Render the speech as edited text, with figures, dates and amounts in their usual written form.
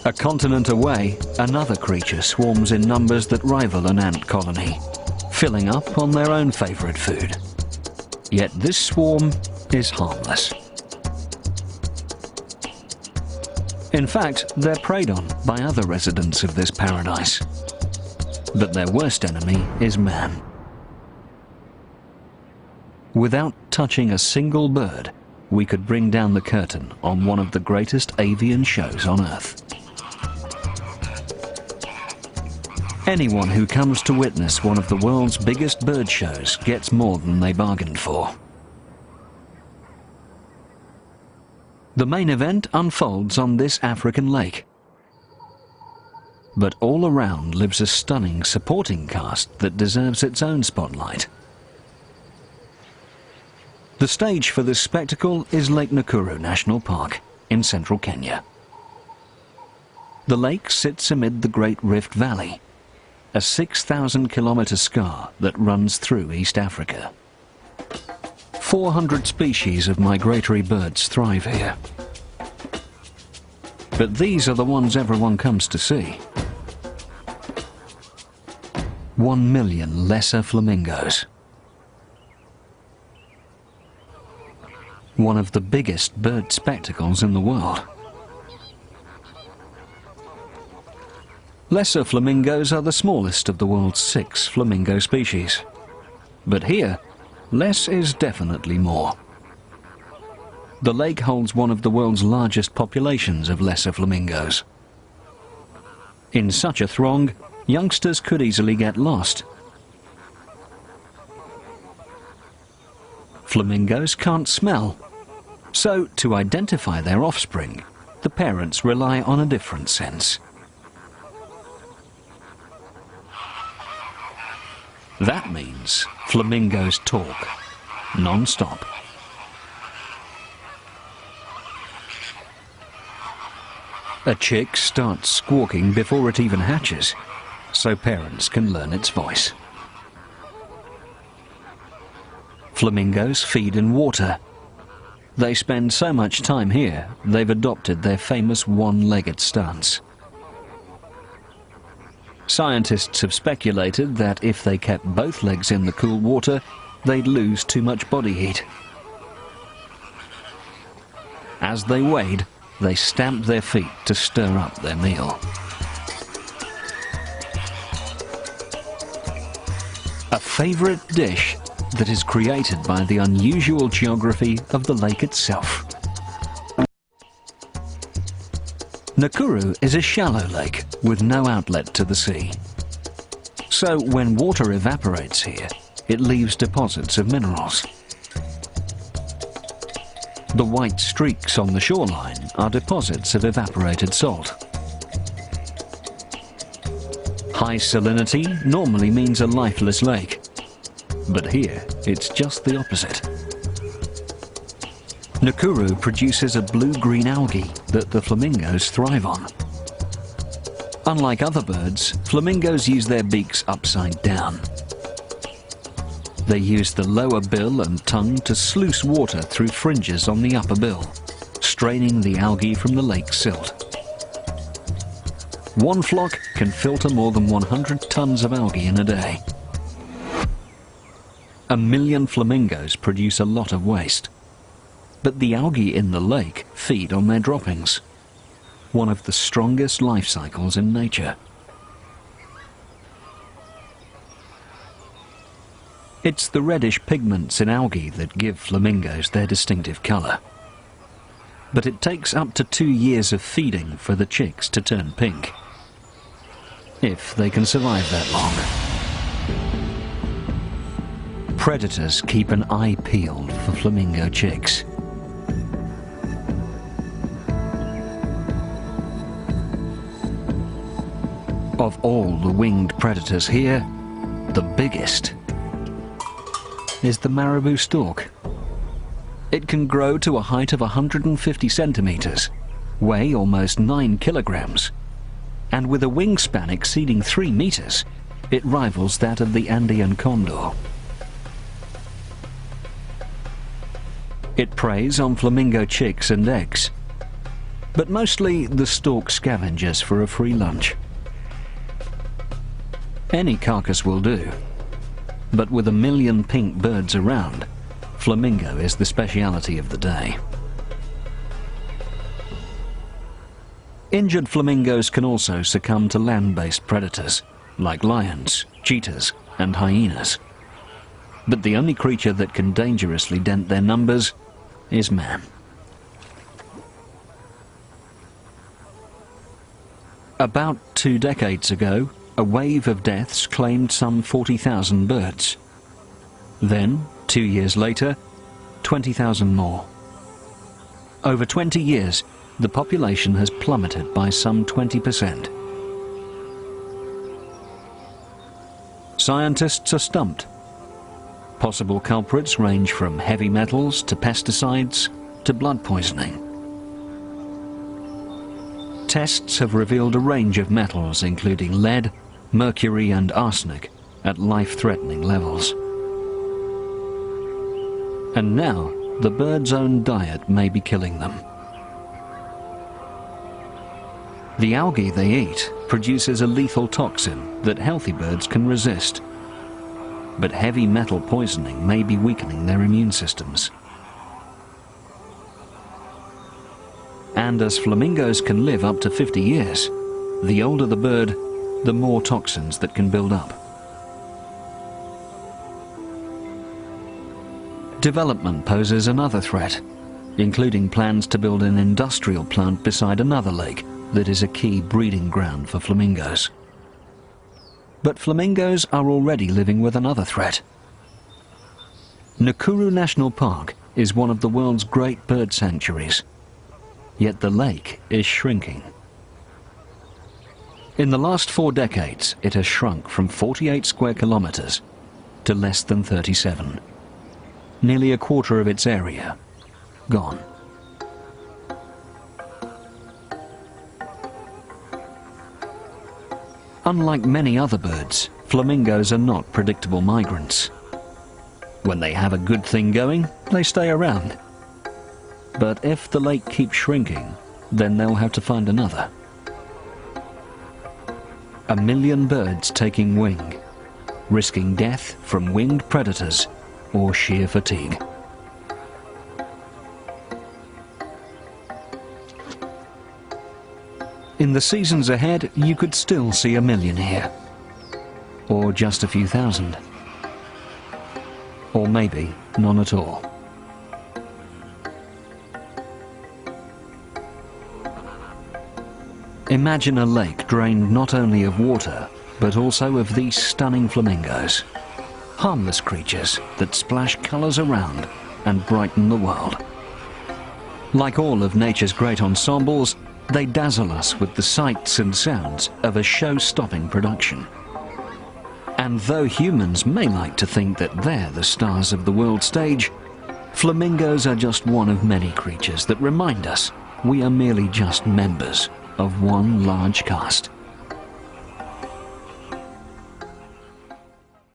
A continent away, another creature swarms in numbers that rival an ant colony, filling up on their own favourite food. Yet this swarm is harmless. In fact, they're preyed on by other residents of this paradise. But their worst enemy is man. Without touching a single bird, we could bring down the curtain on one of the greatest avian shows on Earth. Anyone who comes to witness one of the world's biggest bird shows gets more than they bargained for. The main event unfolds on this African lake. But all around lives a stunning supporting cast that deserves its own spotlight. The stage for this spectacle is Lake Nakuru National Park in central Kenya. The lake sits amid the Great Rift Valley, a 6,000-kilometre scar that runs through East Africa. 400 species of migratory birds thrive here. But these are the ones everyone comes to see. 1 million lesser flamingos. One of the biggest bird spectacles in the world. Lesser flamingos are the smallest of the world's 6 flamingo species. But here, less is definitely more. The lake holds one of the world's largest populations of lesser flamingos. In such a throng, youngsters could easily get lost. Flamingos can't smell, so to identify their offspring, the parents rely on a different sense. That means flamingos talk, non-stop. A chick starts squawking before it even hatches, so parents can learn its voice. Flamingos feed in water. They spend so much time here, they've adopted their famous one-legged stance. Scientists have speculated that if they kept both legs in the cool water, they'd lose too much body heat. As they wade, they stamp their feet to stir up their meal. A favourite dish that is created by the unusual geography of the lake itself. Nakuru is a shallow lake with no outlet to the sea. So when water evaporates here, it leaves deposits of minerals. The white streaks on the shoreline are deposits of evaporated salt. High salinity normally means a lifeless lake, but here it's just the opposite. Nakuru produces a blue-green algae that the flamingos thrive on. Unlike other birds, flamingos use their beaks upside down. They use the lower bill and tongue to sluice water through fringes on the upper bill, straining the algae from the lake silt. One flock can filter more than 100 tons of algae in a day. 1 million flamingos produce a lot of waste. But the algae in the lake feed on their droppings, one of the strongest life cycles in nature. It's the reddish pigments in algae that give flamingos their distinctive colour. But it takes up to 2 years of feeding for the chicks to turn pink, if they can survive that long. Predators keep an eye peeled for flamingo chicks. Of all the winged predators here, the biggest is the marabou stork. It can grow to a height of 150 centimeters, weigh almost 9 kilograms, and with a wingspan exceeding 3 meters, it rivals that of the Andean condor. It preys on flamingo chicks and eggs. but mostly the stalk scavengers for a free lunch. Any carcass will do, but with 1 million pink birds around, flamingo is the speciality of the day. Injured flamingos can also succumb to land-based predators, like lions, cheetahs, and hyenas. But the only creature that can dangerously dent their numbers is man. About 2 decades ago, a wave of deaths claimed some 40,000 birds. Then, 2 years later, 20,000 more. Over 20 years, the population has plummeted by some 20%. Scientists are stumped. Possible culprits range from heavy metals to pesticides to blood poisoning. Tests have revealed a range of metals including lead, mercury and arsenic at life-threatening levels. And now the birds' own diet may be killing them. The algae they eat produces a lethal toxin that healthy birds can resist. But heavy metal poisoning may be weakening their immune systems. And as flamingos can live up to 50 years, the older the bird, the more toxins that can build up. Development poses another threat, including plans to build an industrial plant beside another lake that is a key breeding ground for flamingos. But flamingos are already living with another threat. Nakuru National Park is one of the world's great bird sanctuaries, yet the lake is shrinking. In the last 4 decades, it has shrunk from 48 square kilometers to less than 37. Nearly a quarter of its area gone. Unlike many other birds, flamingos are not predictable migrants. When they have a good thing going, they stay around. But if the lake keeps shrinking, then they'll have to find another. 1 million birds taking wing, risking death from winged predators or sheer fatigue. In the seasons ahead, you could still see 1 million here. Or just a few thousand. Or maybe none at all. Imagine a lake drained not only of water, but also of these stunning flamingos. Harmless creatures that splash colours around and brighten the world. Like all of nature's great ensembles, they dazzle us with the sights and sounds of a show-stopping production. And though humans may like to think that they're the stars of the world stage, flamingos are just one of many creatures that remind us we are merely just members of one large cast.